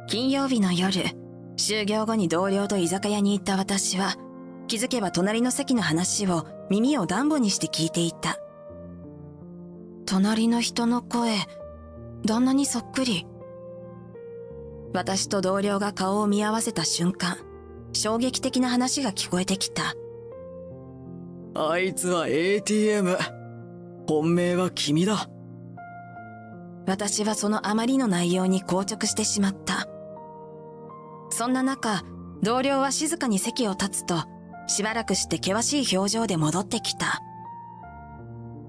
金曜日の夜、就業後に同僚と居酒屋に行った私は、気づけば隣の席の話を耳をダンボにして聞いていた。隣の人の声、旦那にそっくり。私と同僚が顔を見合わせた瞬間、衝撃的な話が聞こえてきた。あいつは ATM。本命は君だ。私はそのあまりの内容に硬直してしまった。そんな中、同僚は静かに席を立つと、しばらくして険しい表情で戻ってきた。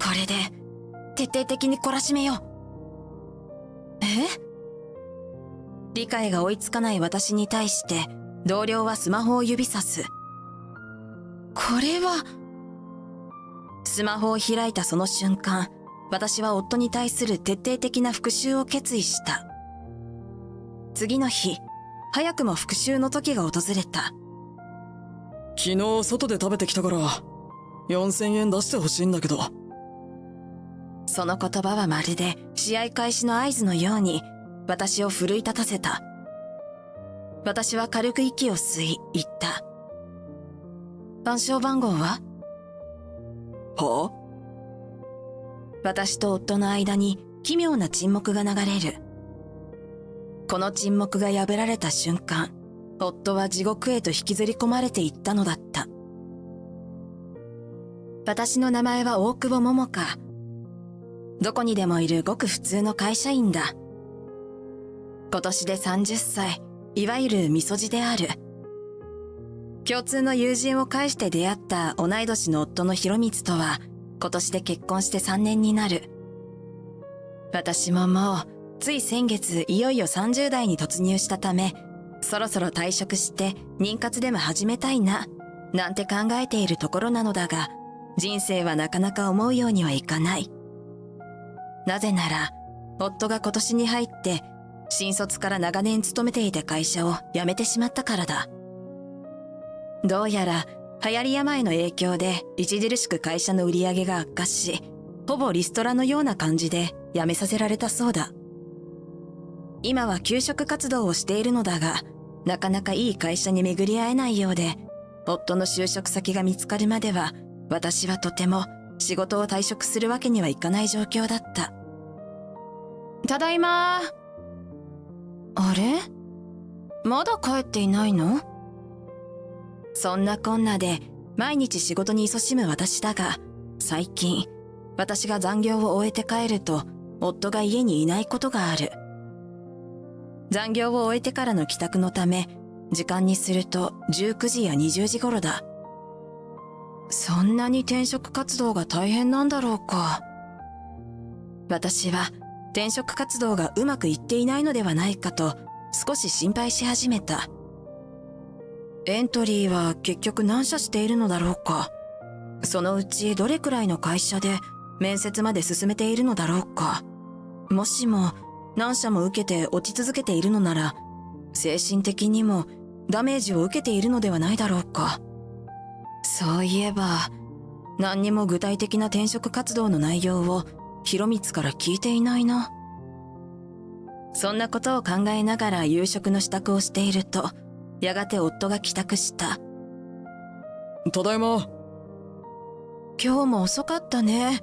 これで、徹底的に懲らしめよう。理解が追いつかない私に対して、同僚はスマホを指さす。これは、スマホを開いたその瞬間、私は夫に対する徹底的な復讐を決意した。次の日、早くも復讐の時が訪れた。昨日外で食べてきたから、4000円出してほしいんだけど。その言葉はまるで試合開始の合図のように、私を奮い立たせた。私は軽く息を吸い、言った。暗証番号は？は？私と夫の間に奇妙な沈黙が流れる。この沈黙が破られた瞬間、夫は地獄へと引きずり込まれていったのだった。私の名前は大久保桃香。どこにでもいるごく普通の会社員だ。今年で30歳、いわゆるみそじである。共通の友人を介して出会った同い年の夫の博光とは、今年で結婚して3年になる。私ももう、つい先月いよいよ30代に突入したため、そろそろ退職して妊活でも始めたいな、なんて考えているところなのだが、人生はなかなか思うようにはいかない。なぜなら、夫が今年に入って、新卒から長年勤めていた会社を辞めてしまったからだ。どうやら流行り病の影響で著しく会社の売り上げが悪化し、ほぼリストラのような感じで辞めさせられたそうだ。今は求職活動をしているのだが、なかなかいい会社に巡り合えないようで、夫の就職先が見つかるまでは、私はとても仕事を退職するわけにはいかない状況だった。ただいまー。あれ？まだ帰っていないの？そんなこんなで毎日仕事に勤しむ私だが、最近私が残業を終えて帰ると夫が家にいないことがある。残業を終えてからの帰宅のため、時間にすると19時や20時頃だ。そんなに転職活動が大変なんだろうか。私は転職活動がうまくいっていないのではないかと少し心配し始めた。エントリーは結局何社しているのだろうか。そのうちどれくらいの会社で面接まで進めているのだろうか。もしも何社も受けて落ち続けているのなら、精神的にもダメージを受けているのではないだろうか。そういえば、何にも具体的な転職活動の内容を博光から聞いていないな。そんなことを考えながら夕食の支度をしていると、やがて夫が帰宅した。ただいま。今日も遅かったね。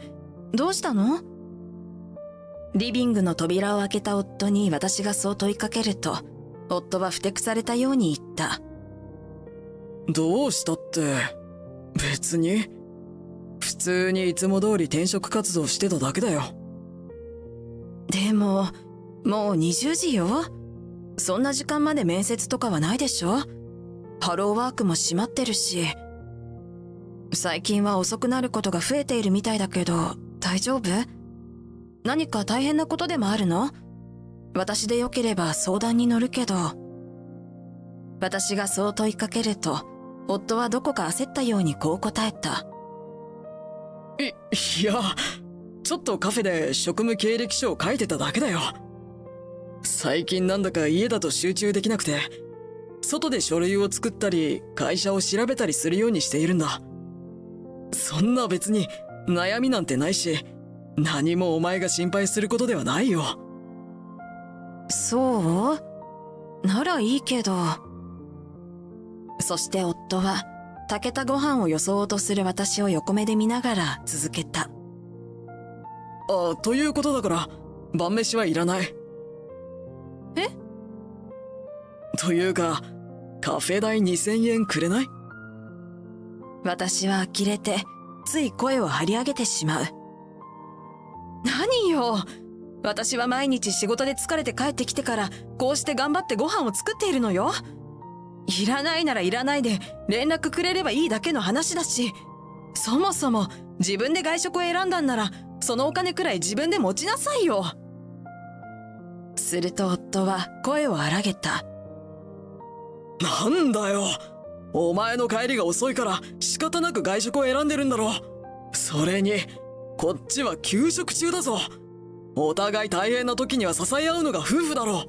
どうしたの？リビングの扉を開けた夫に私がそう問いかけると、夫はふてくされたように言った。どうしたって、別に。普通にいつも通り転職活動してただけだよ。でも、もう20時よ。そんな時間まで面接とかはないでしょ？ハローワークも閉まってるし。最近は遅くなることが増えているみたいだけど、大丈夫？何か大変なことでもあるの？私でよければ相談に乗るけど。私がそう問いかけると、夫はどこか焦ったようにこう答えた。いや、ちょっとカフェで職務経歴書を書いてただけだよ。最近なんだか家だと集中できなくて、外で書類を作ったり、会社を調べたりするようにしているんだ。そんな別に悩みなんてないし、何もお前が心配することではないよ。そう？ならいいけど。そして夫は炊けたご飯をよそうとする私を横目で見ながら続けた。ということだから晩飯はいらない。え？というかカフェ代2000円くれない？私は呆れてつい声を張り上げてしまう。何よ、私は毎日仕事で疲れて帰ってきてからこうして頑張ってご飯を作っているのよ。いらないならいらないで連絡くれればいいだけの話だし、そもそも自分で外食を選んだんならそのお金くらい自分で持ちなさいよ。すると夫は声を荒げた。なんだよ、お前の帰りが遅いから仕方なく外食を選んでるんだろ。それにこっちは休職中だぞ。お互い大変な時には支え合うのが夫婦だろ。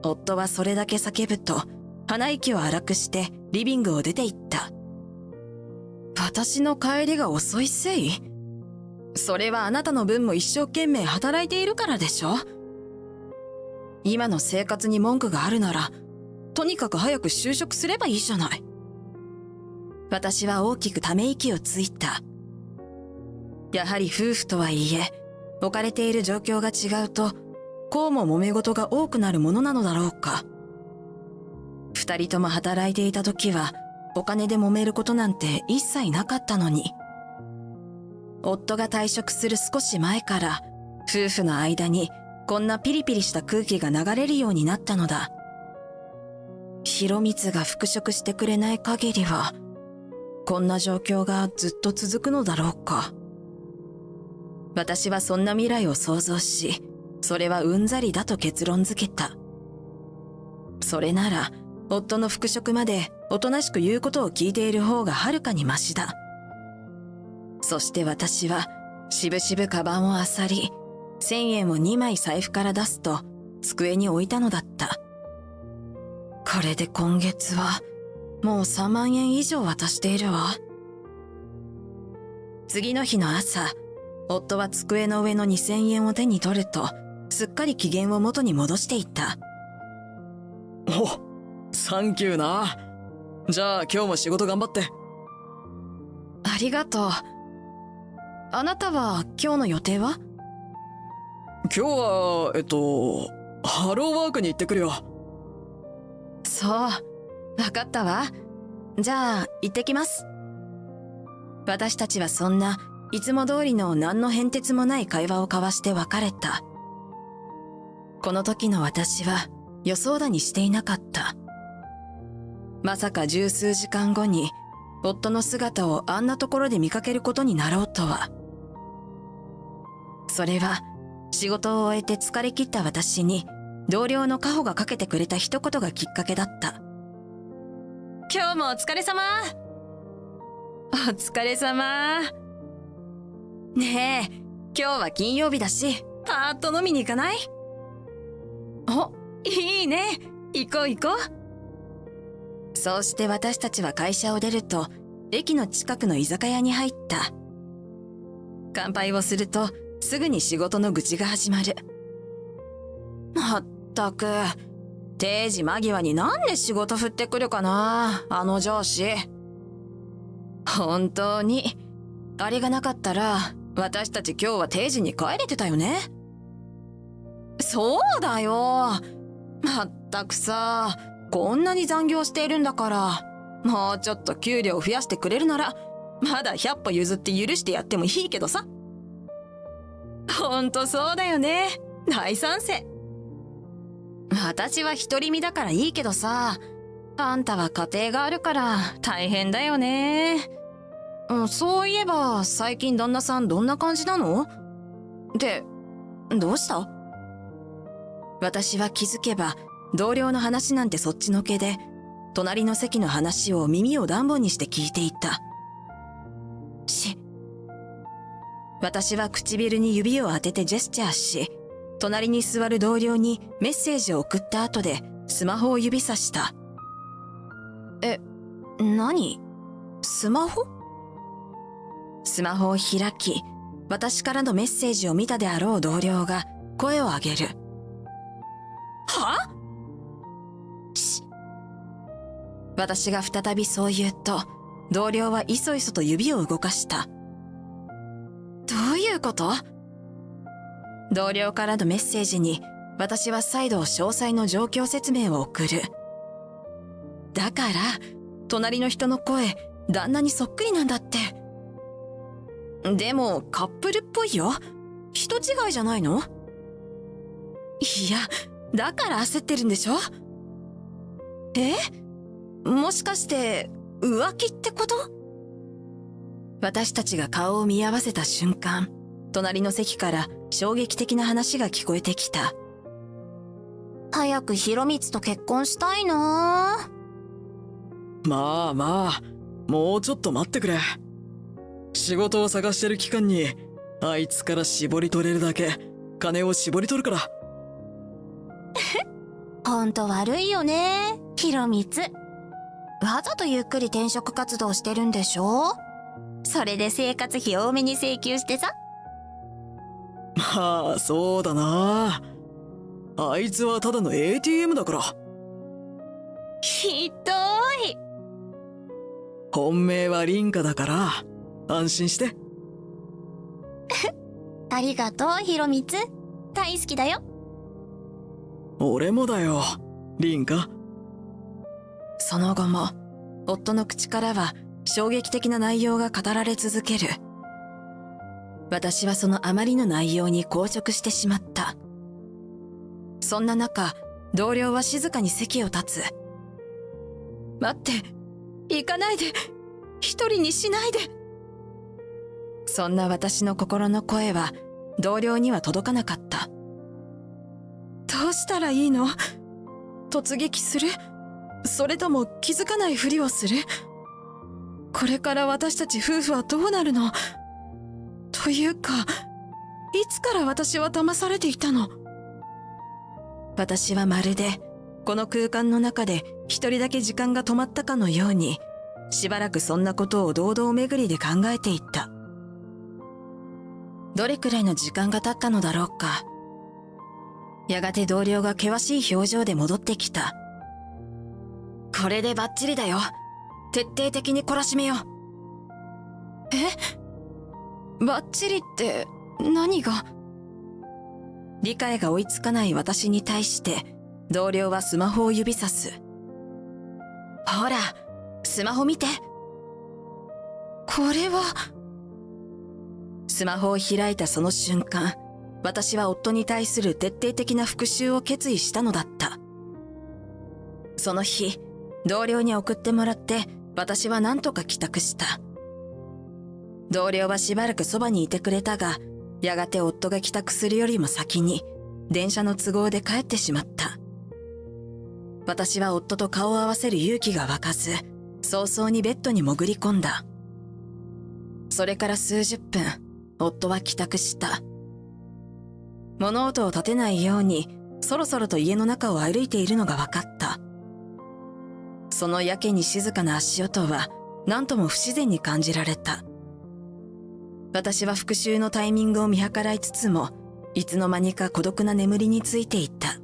夫はそれだけ叫ぶと鼻息を荒くしてリビングを出て行った。私の帰りが遅いせい？それはあなたの分も一生懸命働いているからでしょ。今の生活に文句があるならとにかく早く就職すればいいじゃない。私は大きくため息をついた。やはり夫婦とはいえ置かれている状況が違うとこうも揉め事が多くなるものなのだろうか。二人とも働いていた時はお金で揉めることなんて一切なかったのに、夫が退職する少し前から夫婦の間にこんなピリピリした空気が流れるようになったのだ。広光が復職してくれない限りはこんな状況がずっと続くのだろうか。私はそんな未来を想像し、それはうんざりだと結論付けた。それなら夫の復職までおとなしく言うことを聞いている方がはるかにマシだ。そして私はしぶしぶカバンを漁り、1000円を2枚財布から出すと机に置いたのだった。これで今月はもう3万円以上渡しているわ。次の日の朝、夫は机の上の2000円を手に取るとすっかり機嫌を元に戻していた。お、サンキューな。じゃあ今日も仕事頑張って。ありがとう。あなたは今日の予定は？今日はハローワークに行ってくるよ。そう、わかったわ。じゃあ行ってきます。私たちはそんないつも通りの何の変哲もない会話を交わして別れた。この時の私は予想だにしていなかった。まさか十数時間後に夫の姿をあんなところで見かけることになろうとは。それは仕事を終えて疲れ切った私に同僚のカホがかけてくれた一言がきっかけだった。今日もお疲れ様。お疲れ様。ねえ、今日は金曜日だしパーッと飲みに行かない？お、いいね。行こう行こう。そうして私たちは会社を出ると駅の近くの居酒屋に入った。乾杯をするとすぐに仕事の愚痴が始まる。まったく、定時間際になんで仕事振ってくるかな、あの上司。本当にあれがなかったら私たち今日は定時に帰れてたよね。そうだよ。まったくさ、こんなに残業しているんだから、もうちょっと給料増やしてくれるならまだ100歩譲って許してやってもいいけどさ。ほんとそうだよね。大賛成。私は独り身だからいいけどさ、あんたは家庭があるから大変だよね。そういえば最近旦那さんどんな感じなの？で、どうした？私は気づけば同僚の話なんてそっちのけで、隣の席の話を耳をダンボにして聞いていた。私は唇に指を当ててジェスチャーし、隣に座る同僚にメッセージを送った後でスマホを指さした。何？スマホ？スマホを開き、私からのメッセージを見たであろう同僚が声を上げる。は？私が再びそう言うと、同僚はいそいそと指を動かした。どういうこと？同僚からのメッセージに、私は再度詳細の状況説明を送る。だから、隣の人の声、旦那にそっくりなんだって。でも、カップルっぽいよ。人違いじゃないの？いや、だから焦ってるんでしょ？もしかして、浮気ってこと？私たちが顔を見合わせた瞬間、隣の席から衝撃的な話が聞こえてきた。早く博光と結婚したいな。まあまあ、もうちょっと待ってくれ。仕事を探してる期間に、あいつから絞り取れるだけ、金を絞り取るから。ほんと悪いよね、博光。わざとゆっくり転職活動してるんでしょ？それで生活費多めに請求してさ。まあ、そうだな。あいつはただの ATM だから。ひどい。本命は凛花だから、安心して。ありがとう、博光。大好きだよ。俺もだよ、凛花。その後も、夫の口からは衝撃的な内容が語られ続ける。私はそのあまりの内容に硬直してしまった。そんな中、同僚は静かに席を立つ。待って、行かないで、一人にしないで。そんな私の心の声は同僚には届かなかった。どうしたらいいの？突撃する？それとも気づかないふりをする？これから私たち夫婦はどうなるの？というか、いつから私は騙されていたの？私はまるで、この空間の中で一人だけ時間が止まったかのように、しばらくそんなことを堂々巡りで考えていった。どれくらいの時間が経ったのだろうか。やがて同僚が険しい表情で戻ってきた。これでバッチリだよ。徹底的に懲らしめよう。バッチリって何が？理解が追いつかない私に対して同僚はスマホを指さす。ほら、スマホ見て。これは。スマホを開いたその瞬間、私は夫に対する徹底的な復讐を決意したのだった。その日、同僚に送ってもらって私は何とか帰宅した。同僚はしばらくそばにいてくれたが、やがて夫が帰宅するよりも先に電車の都合で帰ってしまった。私は夫と顔を合わせる勇気が湧かず、早々にベッドに潜り込んだ。それから数十分、夫は帰宅した。物音を立てないように、そろそろと家の中を歩いているのが分かった。そのやけに静かな足音は、何とも不自然に感じられた。私は復讐のタイミングを見計らいつつも、いつの間にか孤独な眠りについていた。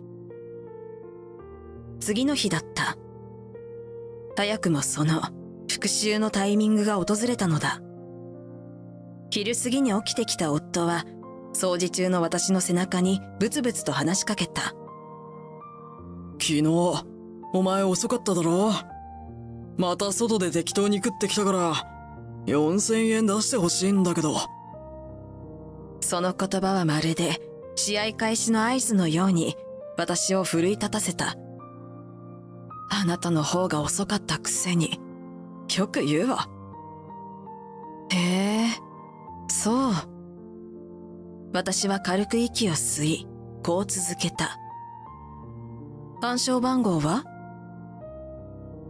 次の日だった。早くもその復讐のタイミングが訪れたのだ。昼過ぎに起きてきた夫は、掃除中の私の背中にブツブツと話しかけた。昨日、お前遅かっただろ？また外で適当に食ってきたから、4000円出してほしいんだけど。その言葉はまるで試合開始の合図のように私を奮い立たせた。あなたの方が遅かったくせに、よく言うわ。へえ、そう。私は軽く息を吸い、こう続けた。暗証番号は？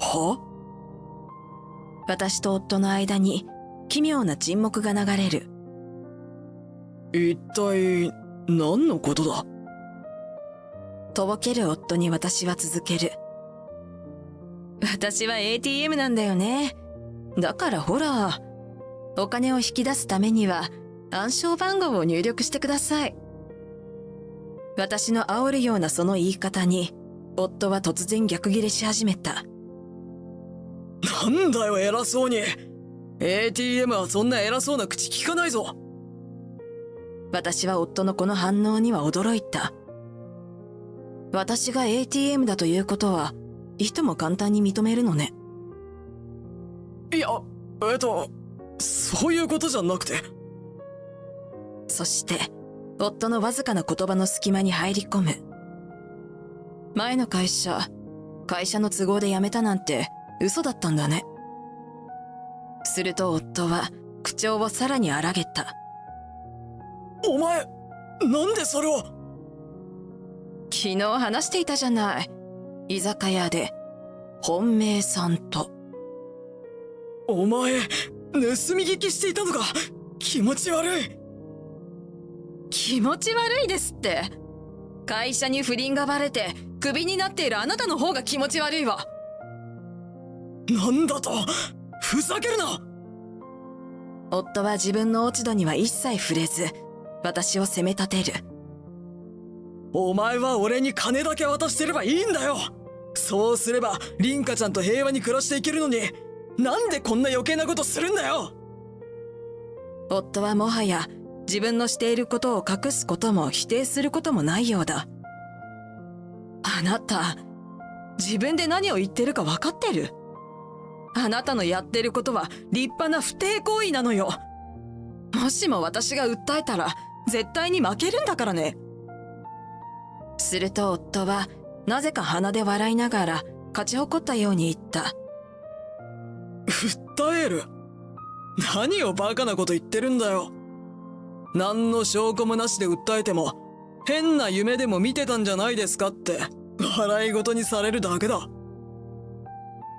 は？私と夫の間に奇妙な沈黙が流れる。一体何のことだ？とぼける夫に私は続ける。私は ATM なんだよね。だからほら、お金を引き出すためには暗証番号を入力してください。私の煽るようなその言い方に、夫は突然逆ギレし始めた。なんだよ偉そうに。 ATM はそんな偉そうな口聞かないぞ。私は夫のこの反応には驚いた。私が ATM だということはいとも簡単に認めるのね。いや、そういうことじゃなくて。そして夫のわずかな言葉の隙間に入り込む。前の会社の都合で辞めたなんて嘘だったんだね。すると夫は口調をさらに荒げた。お前、なんでそれを。昨日話していたじゃない。居酒屋で本命さんと。お前、盗み聞きしていたのか。気持ち悪い。気持ち悪いですって。会社に不倫がバレてクビになっているあなたの方が気持ち悪いわ。なんだと。ふざけるな。夫は自分の落ち度には一切触れず、私を責め立てる。お前は俺に金だけ渡してればいいんだよ。そうすれば凛花ちゃんと平和に暮らしていけるのに、なんでこんな余計なことするんだよ。夫はもはや自分のしていることを隠すことも否定することもないようだ。あなた、自分で何を言ってるか分かってる？あなたのやってることは立派な不貞行為なのよ。もしも私が訴えたら絶対に負けるんだからね。すると夫はなぜか鼻で笑いながら勝ち誇ったように言った。訴える？何をバカなこと言ってるんだよ。何の証拠もなしで訴えても変な夢でも見てたんじゃないですかって笑い事にされるだけだ。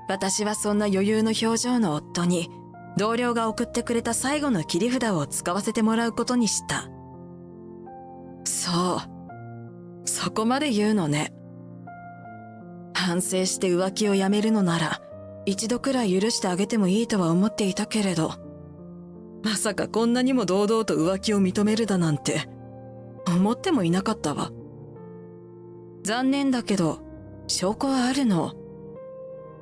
私はそんな余裕の表情の夫に同僚が送ってくれた最後の切り札を使わせてもらうことにした。そう、そこまで言うのね。反省して浮気をやめるのなら一度くらい許してあげてもいいとは思っていたけれど、まさかこんなにも堂々と浮気を認めるだなんて思ってもいなかったわ。残念だけど証拠はあるの。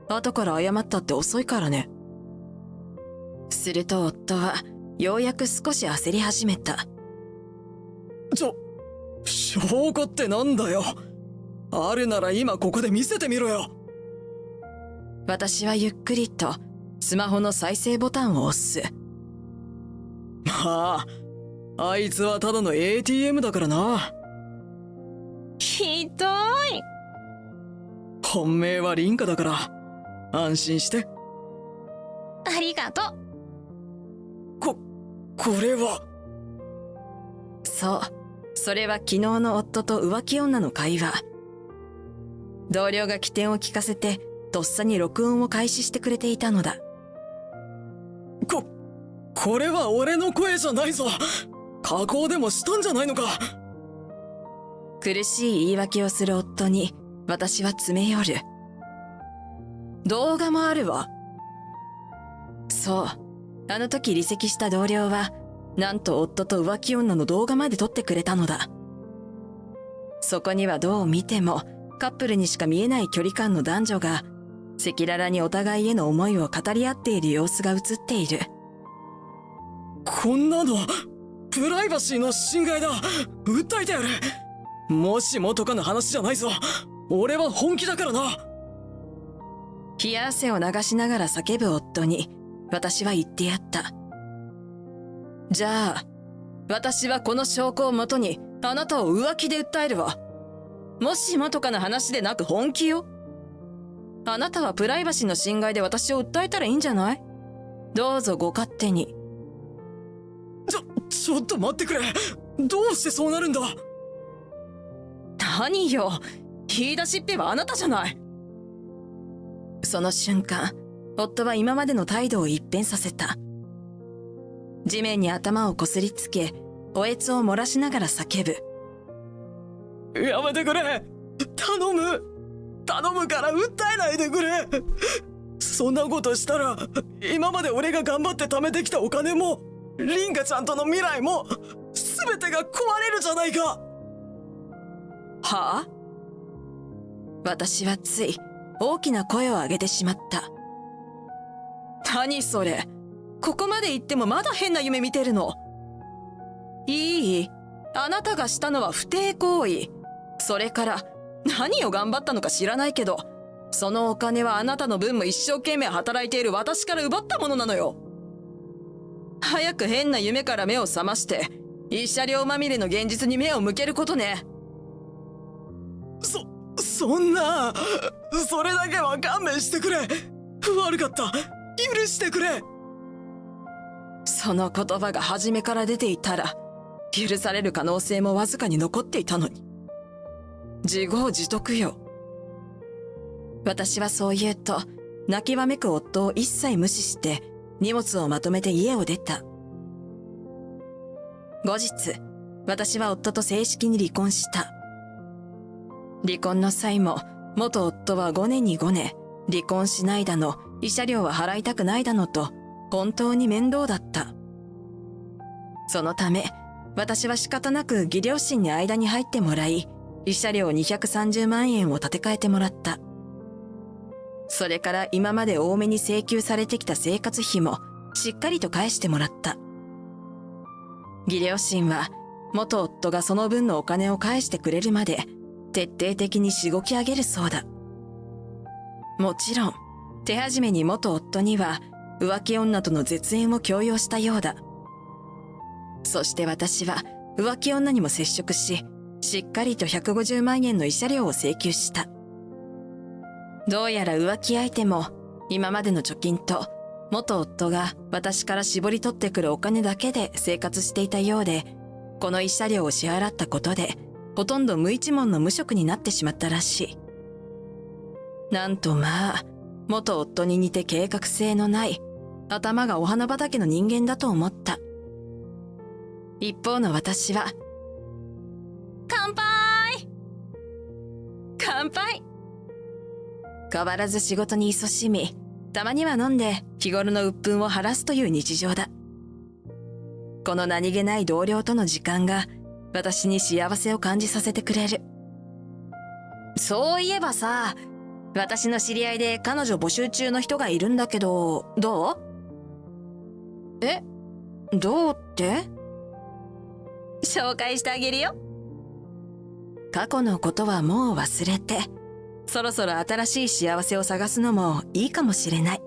後から謝ったって遅いからね。すると夫はようやく少し焦り始めた。証拠ってなんだよ。あるなら今ここで見せてみろよ。私はゆっくりとスマホの再生ボタンを押す。まあ、あいつはただの ATM だからな。ひどい。本命は凛花だから安心して。ありがとう。これは。そう、それは昨日の夫と浮気女の会話。同僚が機転を利かせてとっさに録音を開始してくれていたのだ。これは俺の声じゃないぞ。加工でもしたんじゃないのか。苦しい言い訳をする夫に私は詰め寄る。動画もあるわ。そう、あの時離席した同僚はなんと夫と浮気女の動画まで撮ってくれたのだ。そこにはどう見てもカップルにしか見えない距離感の男女が赤裸々にお互いへの思いを語り合っている様子が映っている。こんなのプライバシーの侵害だ。訴えてやる。もしもとかの話じゃないぞ。俺は本気だからな。冷や汗を流しながら叫ぶ夫に私は言ってやった。じゃあ私はこの証拠をもとにあなたを浮気で訴えるわ。もしもとかの話でなく本気よ。あなたはプライバシーの侵害で私を訴えたらいいんじゃない？どうぞご勝手に。ちょっと待ってくれ。どうしてそうなるんだ。何よ、言い出しっぺはあなたじゃない。その瞬間夫は今までの態度を一変させた。地面に頭をこすりつけおえつを漏らしながら叫ぶ。やめてくれ。頼むから訴えないでくれ。そんなことしたら今まで俺が頑張って貯めてきたお金も凛花ちゃんとの未来も全てが壊れるじゃないか。はあ？私はつい大きな声を上げてしまった。何それ。ここまで行ってもまだ変な夢見てるの。いい？あなたがしたのは不貞行為。それから何を頑張ったのか知らないけど、そのお金はあなたの分も一生懸命働いている私から奪ったものなのよ。早く変な夢から目を覚まして、慰謝料まみれの現実に目を向けることね。そんな、それだけは勘弁してくれ。悪かった。許してくれ。その言葉が初めから出ていたら、許される可能性もわずかに残っていたのに。自業自得よ。私はそう言うと、泣きわめく夫を一切無視して荷物をまとめて家を出た。後日、私は夫と正式に離婚した。離婚の際も、元夫は5年に5年、離婚しないだの、慰謝料は払いたくないだのと、本当に面倒だった。そのため、私は仕方なく義両親に間に入ってもらい、慰謝料230万円を立て替えてもらった。それから今まで多めに請求されてきた生活費もしっかりと返してもらった。義両親は元夫がその分のお金を返してくれるまで徹底的にしごき上げるそうだ。もちろん手始めに元夫には浮気女との絶縁を強要したようだ。そして私は浮気女にも接触し、しっかりと150万円の慰謝料を請求した。どうやら浮気相手も今までの貯金と元夫が私から絞り取ってくるお金だけで生活していたようで、この慰謝料を支払ったことでほとんど無一文の無職になってしまったらしい。なんとまあ、元夫に似て計画性のない頭がお花畑の人間だと思った。一方の私は、乾杯！乾杯！変わらず仕事に勤しみ、たまには飲んで日頃の鬱憤を晴らすという日常だ。この何気ない同僚との時間が私に幸せを感じさせてくれる。そういえばさ、私の知り合いで彼女募集中の人がいるんだけど、どう？え？どうって？紹介してあげるよ。過去のことはもう忘れて、そろそろ新しい幸せを探すのもいいかもしれない。